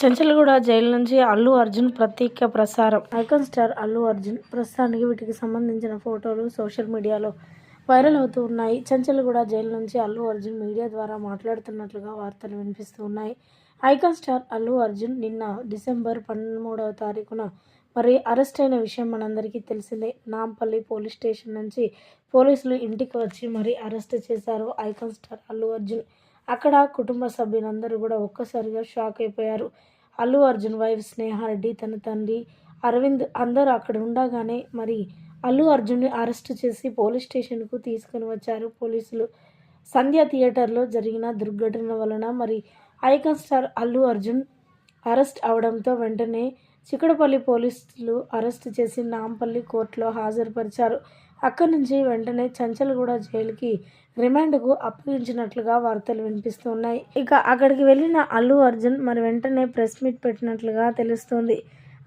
Chanchalguda jail నుంచి అల్లు అర్జున్ ప్రత్యేక ప్రసారం. ఐకాన్ స్టార్ అల్లు అర్జున్ ప్రస్తుతానికి వీటికి సంబంధించిన ఫోటోలు సోషల్ మీడియాలో వైరల్ అవుతూ ఉన్నాయి. చెంచల్గూడ జైలు నుంచి అల్లు అర్జున్ మీడియా ద్వారా మాట్లాడుతున్నట్లుగా వార్తలు వినిపిస్తూ ఉన్నాయి. ఐకాన్ స్టార్ అల్లు అర్జున్ నిన్న డిసెంబర్ 13వ తారీఖున అరెస్ట్ అయిన విషయం మనందరికీ తెలిసిందే. నాంపల్లి పోలీస్ స్టేషన్ నుంచి పోలీసులు ఇంటికి వచ్చి అరెస్ట్ చేశారు ఐకాన్ స్టార్ అల్లు అర్జున్. అక్కడ కుటుంబ సభ్యులందరూ కూడా ఒక్కసారిగా షాక్ అయిపోయారు. అల్లు అర్జున్ వైఫ్ స్నేహారెడ్డి, తన తండ్రి అరవింద్ అందరూ అక్కడ ఉండగానే అల్లు అర్జున్ని అరెస్ట్ చేసి పోలీస్ స్టేషన్కు తీసుకుని వచ్చారు పోలీసులు. సంధ్య థియేటర్లో జరిగిన దుర్ఘటన వలన icon star Allu Arjun arrest అవడంతో వెంటనే చిక్కడపల్లి పోలీసులు అరెస్ట్ చేసి నాంపల్లి కోర్టులో హాజరుపరిచారు. అక్కడి నుంచి వెంటనే చెంచల్గూడ జైలుకి రిమాండ్కు అప్పగించినట్లుగా వార్తలు వినిపిస్తూ ఉన్నాయి. ఇక అక్కడికి వెళ్ళిన అల్లు అర్జున్ వెంటనే ప్రెస్ మీట్ పెట్టినట్లుగా తెలుస్తోంది.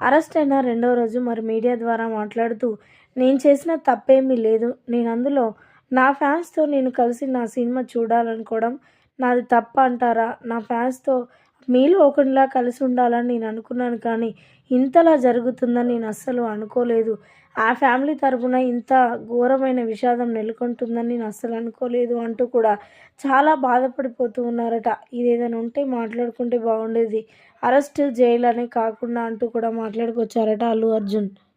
అరెస్ట్ అయిన రెండో రోజు మీడియా ద్వారా మాట్లాడుతూ, నేను చేసిన తప్పేమీ లేదు. అందులో నా ఫ్యాన్స్తో నేను కలిసి నా సినిమా చూడాలనుకోవడం నాది తప్ప అంటారా? నా ఫ్యాన్స్తో మీలో ఒకరిలా కలిసి ఉండాలని నేను అనుకున్నాను, కానీ ఇంతలా జరుగుతుందని నేను అస్సలు అనుకోలేదు. ఆ ఫ్యామిలీ తరపున ఇంత ఘోరమైన విషాదం నెలకొంటుందని నేను అస్సలు అనుకోలేదు అంటూ కూడా చాలా బాధపడిపోతూ ఉన్నారట. ఇదేదైనా ఉంటే మాట్లాడుకుంటే బాగుండేది, అరెస్ట్ జైలు అనే కాకుండా అంటూ కూడా మాట్లాడుకొచ్చారట అల్లు అర్జున్.